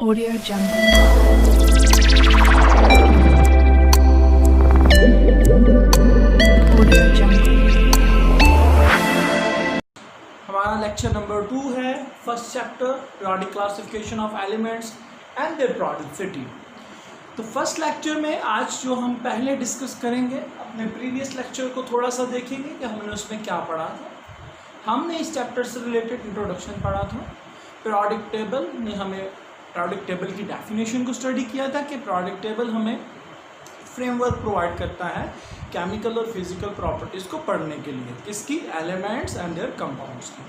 Audio Jungle. Audio Jungle. हमारा lecture number 2 है first chapter periodic classification of elements and there productivity. तो first lecture में आज जो हम पहले डिस्कस करेंगे, अपने प्रीवियस लेक्चर को थोड़ा सा देखेंगे कि हमने उसमें क्या पढ़ा था। हमने इस चैप्टर से रिलेटेड इंट्रोडक्शन पढ़ा था। पीरियोडिक टेबल ने हमें पीरियोडिक टेबल की डेफिनेशन को स्टडी किया था कि पीरियोडिक टेबल हमें फ्रेमवर्क प्रोवाइड करता है केमिकल और फिजिकल प्रॉपर्टीज़ को पढ़ने के लिए, किसकी, एलिमेंट्स एंड देयर कंपाउंड्स की।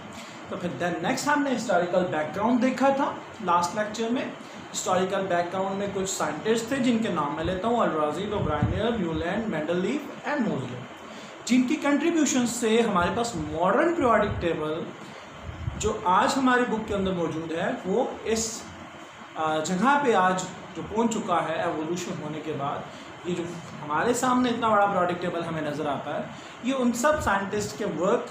तो फिर देन नेक्स्ट हमने हिस्टोरिकल बैकग्राउंड देखा था लास्ट लेक्चर में। हिस्टोरिकल बैकग्राउंड में कुछ साइंटिस्ट थे जिनके नाम मैं लेता हूँ, अल-राज़िल, ओब्रायनर, न्यूलैंड, मेंडलीफ एंड मोज़ले, जिनकी कंट्रीब्यूशन से हमारे पास मॉडर्न पीरियोडिक टेबल जो आज हमारी बुक के अंदर मौजूद है वो इस जगह पे आज जो पहुंच चुका है एवोल्यूशन होने के बाद। ये जो हमारे सामने इतना बड़ा पीरियोडिक टेबल हमें नज़र आता है, ये उन सब साइंटिस्ट के वर्क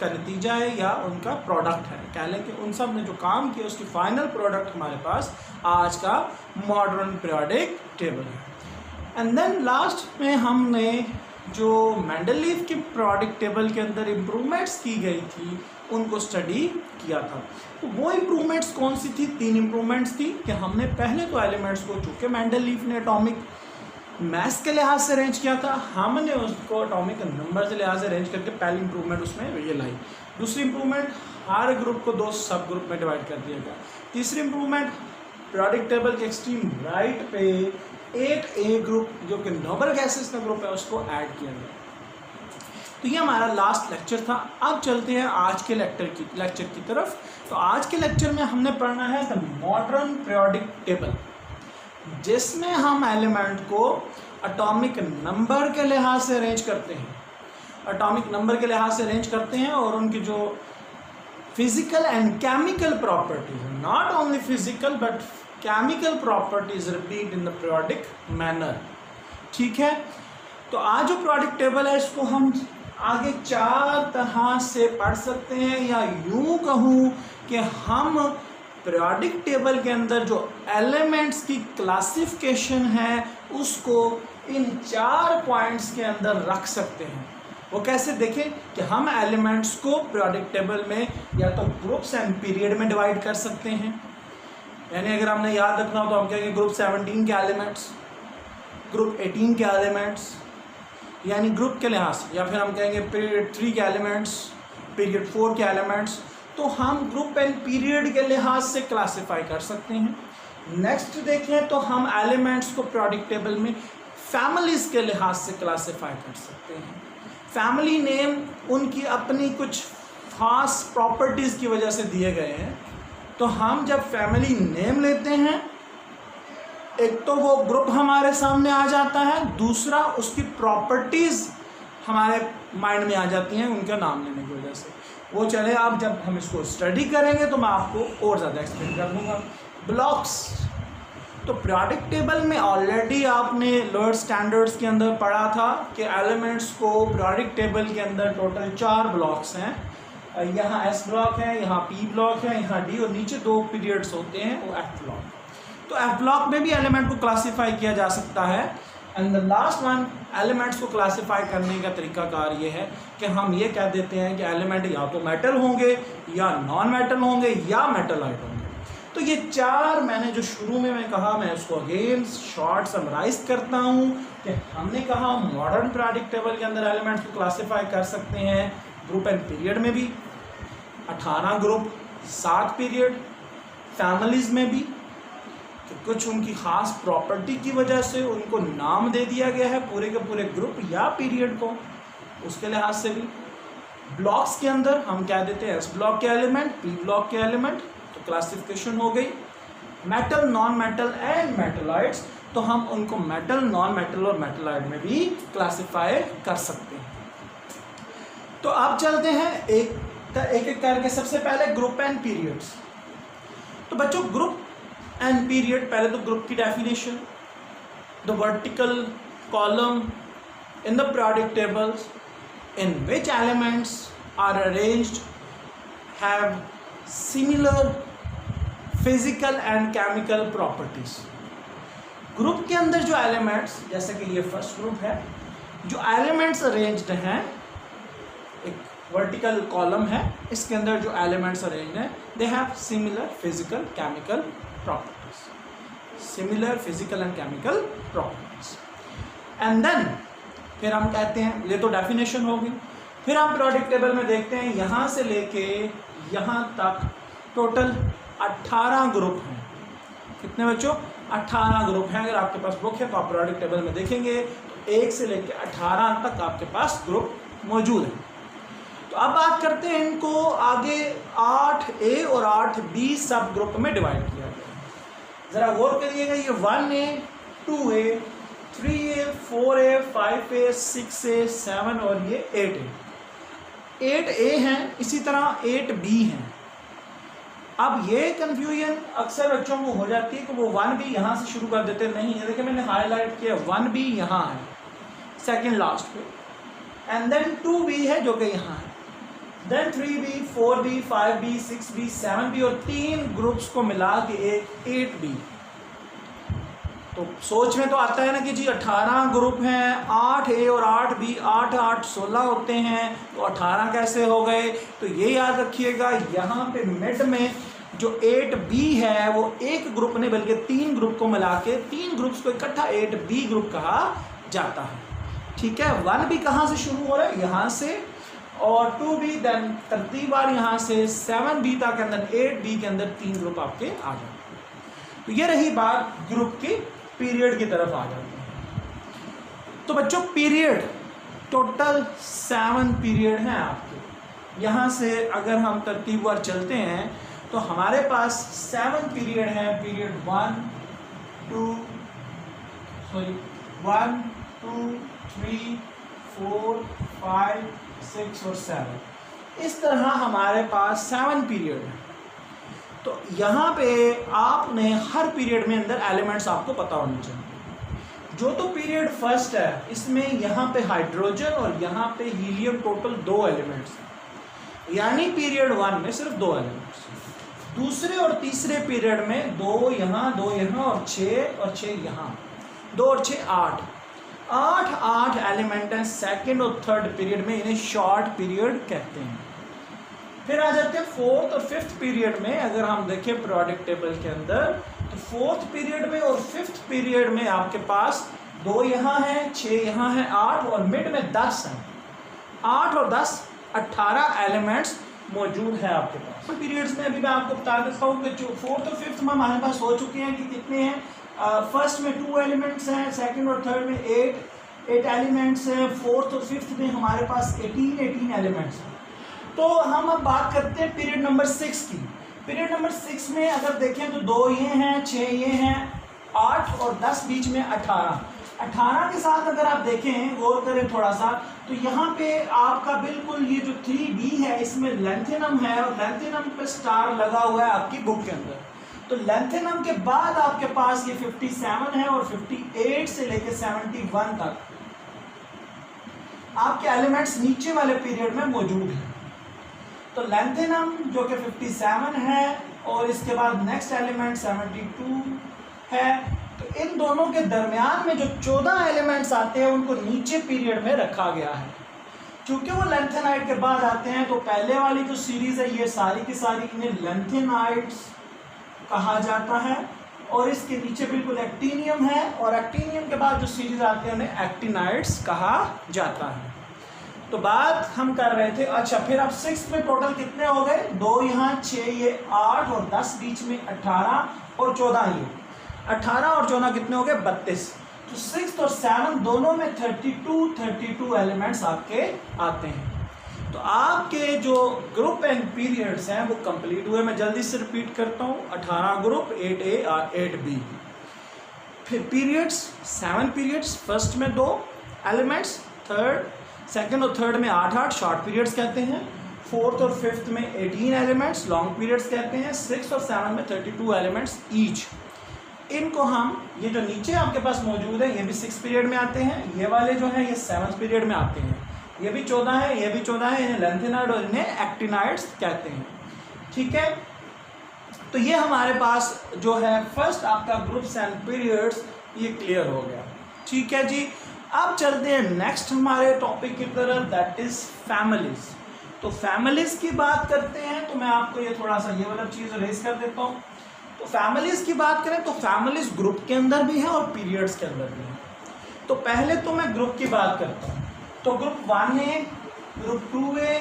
का नतीजा है या उनका प्रोडक्ट है। कह लें कि उन सब ने जो काम किया उसकी फाइनल प्रोडक्ट हमारे पास आज का मॉडर्न पीरियोडिक टेबल है। एंड देन लास्ट में हमने जो मेंडलीफ के पीरियोडिक टेबल के अंदर इम्प्रूवमेंट्स की गई थी उनको स्टडी किया था। तो वो इम्प्रूवमेंट्स कौन सी थी? 3 इम्प्रूवमेंट्स थी कि हमने पहले तो एलिमेंट्स को, चूँकि मेंडलीफ ने एटॉमिक मैथ के लिहाज से अरेंज किया था, हमने उसको एटॉमिक नंबर के लिहाज से अरेंज करके पहली इंप्रूवमेंट उसमें ये लाई। दूसरी इंप्रूवमेंट, हर ग्रुप को 2 सब ग्रुप में डिवाइड कर दिया गया। तीसरी इंप्रूवमेंट, पीरियोडिक टेबल के एक्सट्रीम राइट पे एक ए ग्रुप जो कि नोबल गैसेस का ग्रुप है उसको ऐड किया गया। तो ये हमारा लास्ट लेक्चर था। अब चलते हैं आज के लेक्चर की तरफ। तो आज के लेक्चर में हमने पढ़ना है द मॉडर्न पीरियोडिक टेबल, जिसमें हम एलिमेंट को एटॉमिक नंबर के लिहाज से अरेंज करते हैं। एटॉमिक नंबर के लिहाज से अरेंज करते हैं और उनकी जो physical and chemical properties, not only physical but chemical properties repeat in the periodic manner. ठीक है, तो आज जो पीरियोडिक टेबल है इसको हम आगे 4 तरह से पढ़ सकते हैं, या यूं कहूँ कि हम पीरियोडिक टेबल के अंदर जो एलिमेंट्स की क्लासिफिकेशन है उसको इन 4 पॉइंट्स के अंदर रख सकते हैं। वो कैसे? देखें कि हम एलिमेंट्स को पीरियोडिक टेबल में या तो ग्रुप्स एंड पीरियड में डिवाइड कर सकते हैं। यानी अगर हमने याद रखना हो तो हम कहेंगे ग्रुप 17 के एलिमेंट्स, ग्रुप 18 के एलिमेंट्स, यानी ग्रुप के लिहाज से, या फिर हम कहेंगे पीरियड 3 के एलिमेंट्स, पीरियड 4 के एलिमेंट्स। तो हम ग्रुप एंड पीरियड के लिहाज से क्लासिफाई कर सकते हैं। नेक्स्ट देखें तो हम एलिमेंट्स को पीरियोडिक टेबल में फैमिलीज़ के लिहाज से क्लासिफाई कर सकते हैं। फैमिली नेम उनकी अपनी कुछ खास प्रॉपर्टीज़ की वजह से दिए गए हैं। तो हम जब फैमिली नेम लेते हैं, एक तो वो ग्रुप हमारे सामने आ जाता है, दूसरा उसकी प्रॉपर्टीज़ हमारे माइंड में आ जाती हैं उनका नाम लेने की वजह से। वो चले, आप जब हम इसको स्टडी करेंगे तो मैं आपको और ज़्यादा एक्सप्लेन कर दूँगा। ब्लॉक्स, तो पीरियोडिक टेबल में ऑलरेडी आपने लोअर स्टैंडर्ड्स के अंदर पढ़ा था कि एलिमेंट्स को पीरियोडिक टेबल के अंदर टोटल 4 ब्लॉक्स हैं। यहाँ एस ब्लॉक है, यहाँ पी ब्लॉक है, यहाँ डी, और नीचे 2 पीरियड्स होते हैं वो एफ ब्लॉक। तो एफ ब्लॉक में भी एलिमेंट को क्लासीफाई किया जा सकता है। And the last one, elements को क्लासीफाई करने का तरीकाकार ये है कि हम ये कह देते हैं कि एलिमेंट या तो मेटल होंगे, या नॉन मेटल होंगे, या मेटलाइट होंगे। तो ये 4 मैंने जो शुरू में मैं कहा, मैं उसको अगेन शॉर्ट समराइज करता हूँ कि हमने कहा मॉडर्न पीरियोडिक टेबल के अंदर एलिमेंट्स को क्लासीफाई कर सकते हैं ग्रुप एंड पीरियड में भी, 18 ग्रुप, 7 पीरियड, फैमिलीज़ में भी। तो कुछ उनकी ख़ास प्रॉपर्टी की वजह से उनको नाम दे दिया गया है पूरे के पूरे ग्रुप या पीरियड को, उसके लिहाज से भी। ब्लॉक्स के अंदर हम क्या देते हैं, एस ब्लॉक के एलिमेंट, पी ब्लॉक के एलिमेंट, तो क्लासिफिकेशन हो गई। मेटल, नॉन मेटल एंड मेटलाइट्स, तो हम उनको मेटल, नॉन मेटल और मेटलाइट में भी क्लासीफाई कर सकते हैं। तो अब चलते हैं एक एक करके। सबसे पहले ग्रुप एंड पीरियड्स। तो बच्चों ग्रुप एंड पीरियड, पहले तो ग्रुप की definition, the vertical column in the periodic tables in which elements are arranged have similar physical and chemical properties. Group के अंदर जो एलिमेंट्स, जैसे कि ये फर्स्ट ग्रुप है, जो एलिमेंट्स अरेंज्ड हैं, एक वर्टिकल कॉलम है, इसके अंदर जो एलिमेंट्स अरेंज्ड हैं, they have similar physical chemical properties, similar physical and chemical properties. And then फिर हम कहते हैं, ये तो डेफिनेशन होगी, फिर हम पीरियोडिक टेबल में देखते हैं यहाँ से लेके यहाँ तक टोटल 18 ग्रुप हैं। कितने बच्चों? 18 ग्रुप हैं। अगर आपके पास बुक है तो आप पीरियोडिक टेबल में देखेंगे तो 1 से लेके 18 तक आपके पास ग्रुप मौजूद है। तो अब बात करते हैं इनको आगे 8A और 8B सब ग्रुप में डिवाइड किया गया। ज़रा गौर करिएगा, ये 1A, 2A, 3A, 4A, 5A, 6A, 7 और ये 8A। 8A हैं, इसी तरह 8B हैं। अब ये कन्फ्यूजन अक्सर बच्चों को हो जाती है कि वो 1B यहाँ से शुरू कर देते, नहीं है। देखिए मैंने हाईलाइट किया, 1B यहाँ है सेकंड लास्ट पे, एंड देन 2B है जो कि यहाँ है, then 3B, 4B, 5B, 6B, 7B और 3 ग्रुप्स को मिला के एक 8B। तो सोच में तो आता है ना कि जी 18 ग्रुप हैं, 8A और 8B, 8 8 16 होते हैं, तो 18 कैसे हो गए? तो ये याद रखिएगा, यहाँ पे मिड में जो 8B है वो एक ग्रुप नहीं बल्कि 3 ग्रुप को मिला के 3 ग्रुप्स को इकट्ठा 8B ग्रुप कहा जाता है। ठीक है, 1B कहाँ से शुरू हो रहा है? यहाँ से, और 2B देन तरतीबार यहाँ से 7B तक, के अंदर 8B के अंदर 3 ग्रुप आपके आ जाते हैं। तो ये रही बात ग्रुप की पीरियड की तरफ आ जाते हैं। तो बच्चों पीरियड टोटल 7 पीरियड हैं आपके। यहाँ से अगर हम तरतीबवार चलते हैं तो हमारे पास 7 पीरियड हैं। पीरियड 1, 2, 3, 4, 5, 6 और 7। इस तरह हमारे पास 7 पीरियड हैं। तो यहाँ पे आपने हर पीरियड में अंदर एलिमेंट्स आपको पता होने चाहिए। जो तो पीरियड फर्स्ट है, इसमें यहाँ पे हाइड्रोजन और यहाँ पे हीलियम, टोटल 2 एलिमेंट्स हैं, यानी पीरियड 1 में सिर्फ 2 एलिमेंट्स। दूसरे और तीसरे पीरियड में 2 यहाँ, 2 यहाँ और 6 यहाँ, 2 और 6 8 एलिमेंट हैं सेकेंड और थर्ड पीरियड में। इन्हें शॉर्ट पीरियड कहते हैं। फिर आ जाते हैं 4th और 5th पीरियड में। अगर हम देखें पीरियोडिक टेबल के अंदर तो 4th पीरियड में और 5th पीरियड में आपके पास 2 यहाँ हैं, 6 यहाँ हैं, 8 और मिड में 10 हैं। 8 और 10 18 एलिमेंट्स मौजूद है आपके पास। पीरियड्स में अभी मैं आपको बता देता हूँ कि जो 4th और 5th में हमारे पास हो चुके हैं कि कितने हैं। फर्स्ट में 2 एलिमेंट्स हैं, सेकेंड और थर्ड में 8 एलिमेंट्स हैं, 4th और 5th में हमारे पास 18 एलिमेंट्स हैं। तो हम अब बात करते हैं पीरियड नंबर 6 की। पीरियड नंबर 6 में अगर देखें तो 2 ये हैं, 6 ये हैं, 8 और 10 बीच में 18 के साथ अगर आप देखें, गौर करें थोड़ा सा, तो यहाँ पे आपका बिल्कुल ये जो 3B है इसमें लेंथेनम है और लेंथेनम पे स्टार लगा हुआ है आपकी बुक के अंदर। तो लेंथेनम के बाद आपके पास ये 57 है और 58 से लेकर 71 तक आपके एलिमेंट्स नीचे वाले पीरियड में मौजूद हैं। तो लेंथेनम जो कि 57 है और इसके बाद नेक्स्ट एलिमेंट 72 है। तो इन दोनों के दरमियान में जो 14 एलिमेंट्स आते हैं उनको नीचे पीरियड में रखा गया है। चूँकि वो लेंथेनाइट के बाद आते हैं तो पहले वाली जो सीरीज़ है ये सारी की सारी इन्हें लेंथेनाइट्स कहा जाता है और इसके नीचे बिल्कुल एक्टिनियम है और एक्टिनियम के बाद जो सीरीज़ आती है उन्हें एक्टिनाइट्स कहा जाता है। तो बात हम कर रहे थे, अच्छा फिर अब 6 में टोटल कितने हो गए? 2 यहाँ, 6 ये, 8 और 10 बीच में 18 और 14 ये, 18 और 14 कितने हो गए? 32। तो 6 और 7 दोनों में 32 एलिमेंट्स आपके आते हैं। तो आपके जो ग्रुप एंड पीरियड्स हैं वो कंप्लीट हुए। मैं जल्दी से रिपीट करता हूँ, 18 ग्रुप, 8A और 8B। फिर पीरियड्स 7 पीरियड्स, फर्स्ट में 2 एलिमेंट्स, सेकंड और थर्ड में 8 शॉर्ट पीरियड्स कहते हैं, 4th और 5th में 18 एलिमेंट्स लॉन्ग पीरियड्स कहते हैं, 6 और 7 में 32 एलिमेंट्स ईच। इनको हम, ये जो नीचे आपके पास मौजूद है ये भी 6 पीरियड में आते हैं, ये वाले जो हैं ये 7th पीरियड में आते हैं, ये भी 14 है, ये भी 14 है, इन्हें लेंथेनाइड और इन्हें एक्टिनाइड्स कहते हैं। ठीक है, तो ये हमारे पास जो है फर्स्ट आपका ग्रुप्स एंड पीरियड्स ये क्लियर हो गया। ठीक है जी, अब चलते हैं नेक्स्ट हमारे टॉपिक की तरफ, दैट इज फैमिलीज। तो फैमिलीज की बात करते हैं, तो मैं आपको ये थोड़ा सा ये वाला चीज़ रेस कर देता हूँ। तो फैमिलीज की बात करें तो फैमिलीज ग्रुप के अंदर भी है और पीरियड्स के अंदर भी है। तो पहले तो मैं ग्रुप की बात करता हूँ। तो group 1A, group 2A,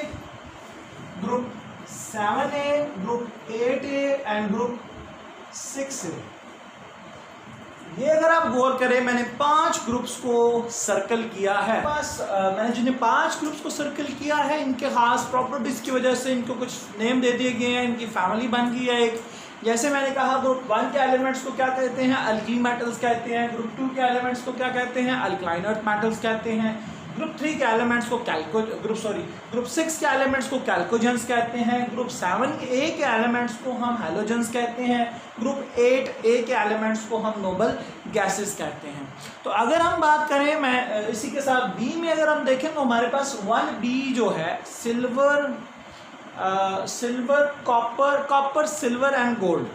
group 7A, group 8A and group 6A। ये अगर आप गौर करें, मैंने 5 ग्रुप्स को सर्कल किया है। बस मैंने जिन्हें 5 ग्रुप्स को सर्कल किया है, इनके खास प्रॉपर्टीज़ की वजह से इनको कुछ नेम दे दिए गए हैं, इनकी फैमिली बन गई है एक। जैसे मैंने कहा, ग्रुप 1 के एलिमेंट्स को क्या कहते हैं, अल्कीली मेटल्स कहते हैं। ग्रुप 2 के एलिमेंट्स को क्या कहते हैं, अल्कलाइन अर्थ मेटल्स कहते हैं। ग्रुप 3 के एलिमेंट्स को ग्रुप 6 के एलिमेंट्स को कैल्कोजेंस कहते हैं। ग्रुप 7A के एलिमेंट्स को हम हैलोजेंस कहते हैं। ग्रुप 8A के एलिमेंट्स को हम नोबल गैसेस कहते हैं। तो अगर हम बात करें, मैं इसी के साथ बी में अगर हम देखें तो हमारे पास 1B जो है silver, copper, silver and gold.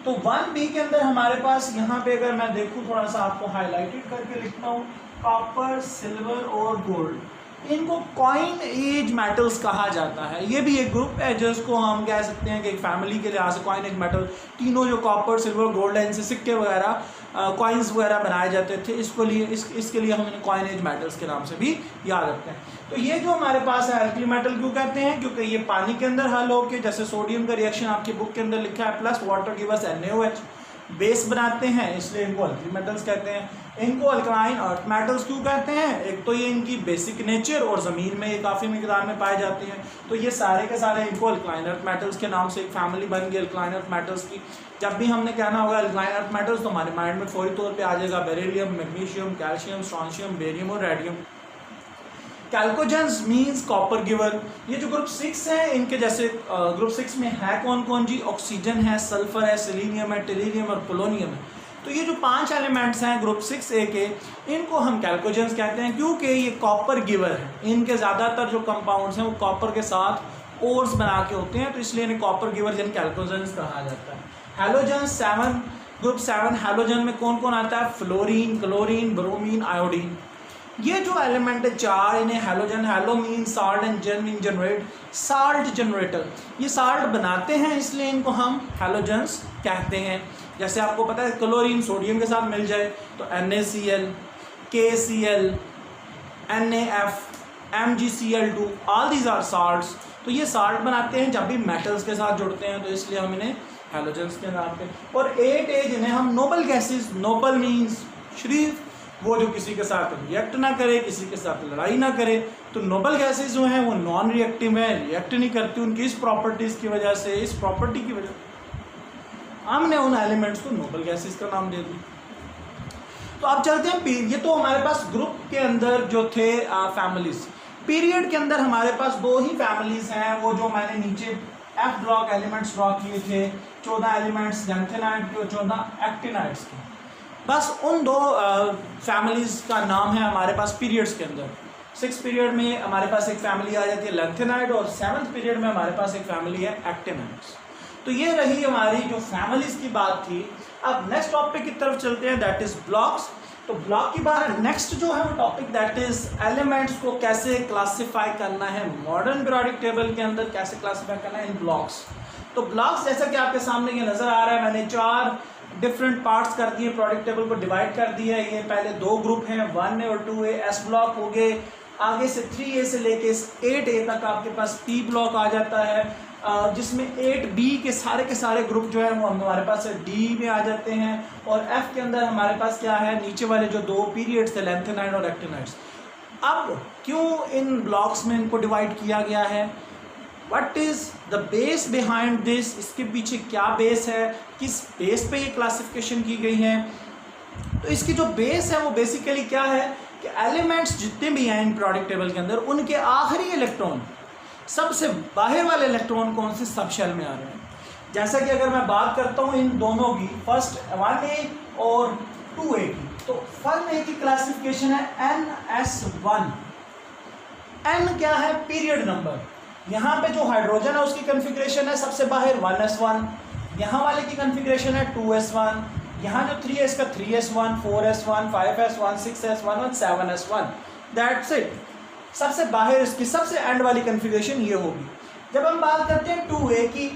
तो 1B के अंदर हमारे पास यहाँ पे अगर मैं देखूँ, थोड़ा सा आपको हाईलाइटेड करके लिखता हूँ, कॉपर, सिल्वर और गोल्ड, इनको कॉइन एज मेटल्स कहा जाता है। ये भी एक ग्रुप है जिसको हम कह सकते हैं कि एक फैमिली के लिहाज से कॉइन एज मेटल, तीनों जो कॉपर, सिल्वर, गोल्ड है, इनसे सिक्के वगैरह, कॉइन्स वगैरह बनाए जाते थे। इसके लिए हम इन्हें कॉइन एज मेटल्स के नाम से भी याद रखते हैं। तो ये जो हमारे पास है अल्कली मेटल क्यों कहते हैं, क्योंकि ये पानी के अंदर हल होकर, जैसे सोडियम का रिएक्शन आपकी बुक के अंदर लिखा है, plus water give us NaOH, base बनाते हैं, इसलिए इनको अल्कली मेटल्स कहते हैं। इनको अल्कलाइन अर्थ मेटल्स क्यों कहते हैं, एक तो ये इनकी बेसिक नेचर और ज़मीन में ये काफ़ी मिकदार में पाए जाते हैं, तो ये सारे के सारे इनको अल्कलाइन अर्थ मेटल्स के नाम से एक फैमिली बन गई अल्कलाइन अर्थ मेटल्स की। जब भी हमने कहना होगा अल्कलाइन अर्थ मेटल्स तो हमारे माइंड में फौरी तौर पे आ जाएगा beryllium, magnesium, calcium, strontium, barium और radium. Chalcogens means copper giver. ये जो ग्रुप 6 है, इनके जैसे ग्रुप 6 में है कौन कौन जी, ऑक्सीजन है, सल्फर है, सेलेनियम है, टेलिनियम और पोलोनियम है। तो ये जो 5 एलिमेंट्स हैं ग्रुप 6A के, इनको हम कैल्कोजेंस कहते हैं क्योंकि ये कॉपर गिवर है। इनके ज़्यादातर जो कंपाउंड्स हैं वो कॉपर के साथ ओर्स बना के होते हैं, तो इसलिए इन्हें कॉपर गिवर यानी कैल्कोजेंस कहा जाता है। हैलोजेंस 7, ग्रुप 7 हैलोजन में कौन कौन आता है, फ्लोरीन, क्लोरीन, ब्रोमीन, आयोडीन। ये जो एलिमेंट है 4, इन्हें halogen, halo mean salt and gen mean generate, salt generator, ये साल्ट बनाते हैं इसलिए इनको हम हैलोजेंस कहते हैं। जैसे आपको पता है क्लोरीन सोडियम के साथ मिल जाए तो NaCl, KCl, NaF, MgCl2, all these are salts. तो ये साल्ट बनाते हैं जब भी मेटल्स के साथ जुड़ते हैं, तो इसलिए हम इन्हें हैलोजेंस के नाम पे। और 8A जिन्हें हम नोबल गैसेस, नोबल मीन्स शरीफ, वो जो किसी के साथ रिएक्ट ना करे, किसी के साथ लड़ाई ना करे। तो नोबल गैसेस जो हैं वो नॉन रिएक्टिव है, रिएक्ट नहीं करती, उनकी इस प्रॉपर्टीज़ की वजह से, इस प्रॉपर्टी की वजह से हमने उन एलिमेंट्स को नोबल गैसेस का नाम दे दिया। तो अब चलते हैं ये तो हमारे पास ग्रुप के अंदर जो थे फैमिलीज। पीरियड के अंदर हमारे पास 2 ही फैमिलीज हैं, वो जो मैंने नीचे F ब्लॉक एलिमेंट्स ड्रॉ किए थे, 14 एलिमेंट्स लैंथेनाइड के और 14 एक्टिनाइड्स के। बस उन 2 फैमिलीज का नाम है हमारे पास पीरियड्स के अंदर। 6th पीरियड में हमारे पास एक फैमिली आ जाती है लैंथेनाइड और 7th पीरियड में हमारे पास एक फैमिली है एक्टिनाइड्स। तो ये रही हमारी जो फैमिलीज की बात थी। अब नेक्स्ट टॉपिक की तरफ चलते हैं, दैट इज ब्लॉक्स। तो ब्लॉक की बात नेक्स्ट जो है वो टॉपिक दैट इज एलिमेंट्स को कैसे क्लासिफाई करना है मॉडर्न पीरियोडिक टेबल के अंदर, कैसे क्लासिफाई करना है इन ब्लॉक्स। तो ब्लॉक्स जैसा कि आपके सामने ये नज़र आ रहा है, मैंने 4 डिफरेंट पार्ट्स कर दिए, पीरियोडिक टेबल को डिवाइड कर दिया है। ये पहले 2 ग्रुप हैं, 1A और 2A, S ब्लॉक हो गए। आगे से 3A से लेके 8A तक आपके पास P ब्लॉक आ जाता है, जिसमें 8B के सारे ग्रुप जो है वो हमारे पास D में आ जाते हैं। और F के अंदर हमारे पास क्या है, नीचे वाले जो 2 पीरियड्स थे लैंथेनाइड और एक्टिनाइड्स। अब क्यों इन ब्लॉक्स में इनको डिवाइड किया गया है, what is the base behind this, इसके पीछे क्या बेस है, किस बेस पे ये क्लासिफिकेशन की गई है। तो इसकी जो बेस है वो बेसिकली क्या है कि एलिमेंट्स जितने भी हैं इन पीरियोडिक टेबल के अंदर, उनके आखिरी इलेक्ट्रॉन, सबसे बाहर वाले इलेक्ट्रॉन कौन से सब शेल में आ रहे हैं। जैसा कि अगर मैं बात करता हूँ इन दोनों की, फर्स्ट 1A और 2A की, तो 1A की क्लासिफिकेशन है NS1। N क्या है, पीरियड नंबर। यहाँ पे जो हाइड्रोजन है उसकी कन्फिग्रेशन है सबसे बाहर 1s1, यहाँ वाले की कन्फिग्रेशन है 2s1, यहाँ जो 3s का 3s1, 4s1, 5s1, 6s1 और 7s1, दैट्स इट। सबसे बाहर इसकी सबसे एंड वाली कन्फिग्रेशन ये होगी। जब हम बात करते हैं 2a की,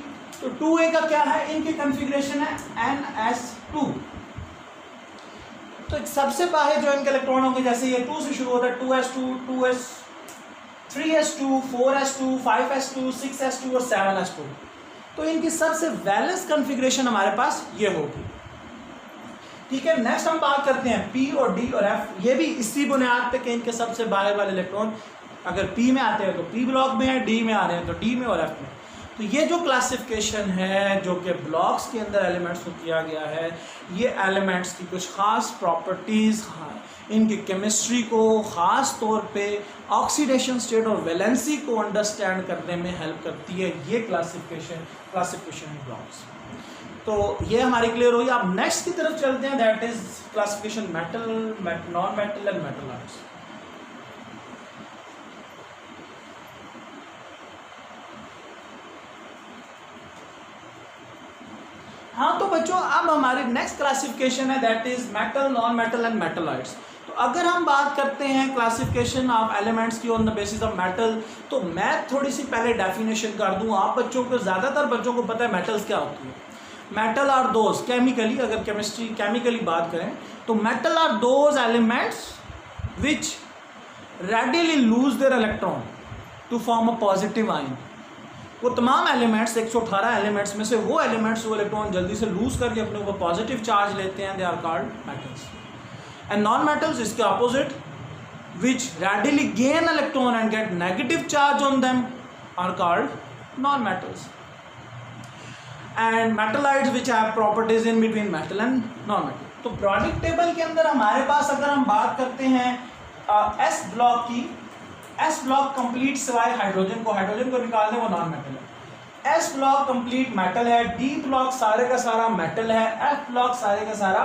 तो 2a का क्या है, इनकी कन्फिग्रेशन है ns2। तो सबसे बाहर जो इनके इलेक्ट्रॉन होंगे, जैसे ये 2 से शुरू होता है, 2s2, 3s2, 4s2, 5s2, 6s2 और 7s2, तो इनकी सबसे वैलेंस कन्फिग्रेशन हमारे पास ये होगी। ठीक है, नेक्स्ट हम बात करते हैं p और d और f। ये भी इसी बुनियाद पे कि इनके सबसे बाहर वाले इलेक्ट्रॉन अगर p में आते हैं तो p ब्लॉक में है, d में आ रहे हैं तो d में और f में। तो ये जो क्लासिफिकेशन है जो कि ब्लॉक्स के अंदर एलिमेंट्स को किया गया है, ये एलिमेंट्स की कुछ ख़ास प्रॉपर्टीज़, इनकी केमिस्ट्री को ख़ास तौर पे ऑक्सीडेशन स्टेट और वैलेंसी को अंडरस्टैंड करने में हेल्प करती है ये क्लासिफिकेशन ब्लॉक्स। तो ये हमारी क्लियर हुई। आप नेक्स्ट की तरफ चलते हैं, that is classification metal, non metal and मेटलाइट्स। हाँ तो बच्चों, अब हमारी नेक्स्ट क्लासिफिकेशन है that is metal, non metal and मेटलाइट्स। तो अगर हम बात करते हैं क्लासिफिकेशन ऑफ एलिमेंट्स की on the basis of metal, तो मैं थोड़ी सी पहले डेफिनेशन कर दूं। आप बच्चों को, ज़्यादातर बच्चों को पता है मेटल्स क्या होती है। मेटल आर दोज, केमिकली अगर केमिकली बात करें तो metal are those elements which readily lose their electron to form a positive ion. वो तमाम एलिमेंट्स, 118 एलिमेंट्स में से वो एलिमेंट्स वो इलेक्ट्रॉन जल्दी से लूज करके अपने ऊपर पॉजिटिव चार्ज लेते हैं, they are called metals. And non metals इसके opposite, which readily gain electron and get negative charge on them, are called non metals. And metalloids which have properties in between metal and non metal. तो periodic table के अंदर हमारे पास अगर हम बात करते हैं एस ब्लॉक की, एस ब्लॉक कंप्लीट सिवाय हाइड्रोजन को निकाल दें, वो नॉन मेटल है। एस ब्लॉक कंप्लीट मेटल है, डी ब्लॉक सारे का सारा मेटल है, एफ ब्लॉक सारे का सारा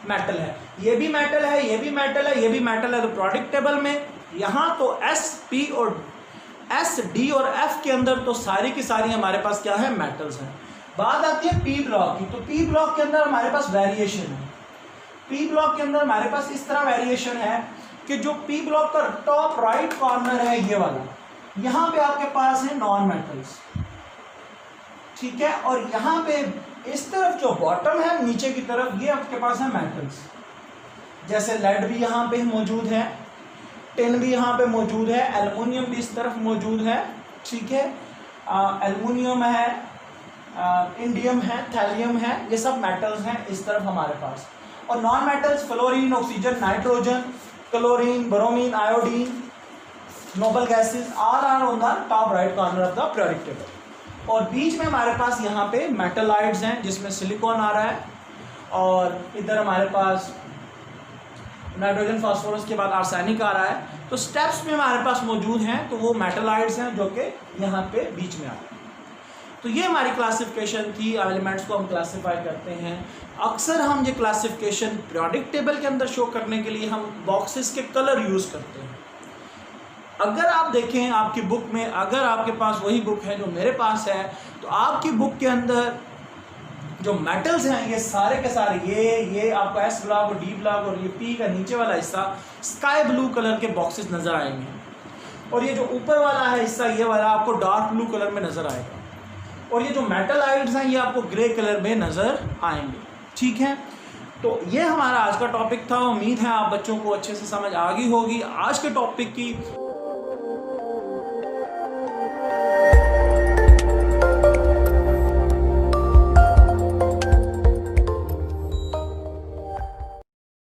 मेटल है। ये भी मेटल है, ये भी मेटल है, ये भी मेटल है। तो पीरियोडिक टेबल में यहाँ तो एस, पी और एस, डी और एफ के अंदर तो सारी की सारी हमारे पास क्या है, मेटल्स हैं। बात आती है पी ब्लॉक की, तो पी ब्लॉक के अंदर हमारे पास वेरिएशन है। पी ब्लॉक के अंदर हमारे पास इस तरह वेरिएशन है कि जो पी ब्लॉक का टॉप राइट कॉर्नर है ये वाला, यहाँ पे आपके पास है नॉन मेटल्स, ठीक है। और यहाँ पे इस तरफ जो बॉटम है नीचे की तरफ, ये आपके पास है मेटल्स। जैसे लेड भी यहाँ पे मौजूद है, टिन भी यहाँ पे मौजूद है, एल्युमिनियम भी इस तरफ मौजूद है, ठीक है। एल्युमिनियम है, इंडियम है, थैलियम है, ये सब मेटल्स हैं इस तरफ हमारे पास। और non metals fluorine, oxygen, nitrogen, chlorine, bromine, iodine, noble gases, all are on the top right corner of the periodic table. और बीच में हमारे पास यहाँ पे मेटलाइड्स हैं जिसमें सिलिकॉन आ रहा है, और इधर हमारे पास नाइट्रोजन, फास्फोरस के बाद आर्सेनिक आ रहा है। तो स्टेप्स में हमारे पास मौजूद हैं, तो वो मेटलाइड्स हैं जो कि यहाँ पे बीच में आ रहे हैं। तो ये हमारी क्लासिफिकेशन थी, एलिमेंट्स को हम क्लासिफाई करते हैं। अक्सर हम ये क्लासिफिकेशन पीरियोडिक टेबल के अंदर शो करने के लिए हम बॉक्सेस के कलर यूज़ करते हैं। अगर आप देखें आपकी बुक में, अगर आपके पास वही बुक है जो मेरे पास है, तो आपकी बुक के अंदर जो मेटल्स हैं ये सारे के सारे, ये आपको एस ब्लॉक और डी ब्लॉक और ये पी का नीचे वाला हिस्सा स्काई ब्लू कलर के बॉक्सेस नज़र आएंगे, और ये जो ऊपर वाला है हिस्सा ये वाला आपको डार्क ब्लू कलर में नज़र आएगा, और ये जो मेटलाइड्स हैं ये आपको ग्रे कलर में नज़र आएंगे, ठीक है। तो ये हमारा आज का टॉपिक था। उम्मीद है आप बच्चों को अच्छे से समझ आ गई होगी आज के टॉपिक की।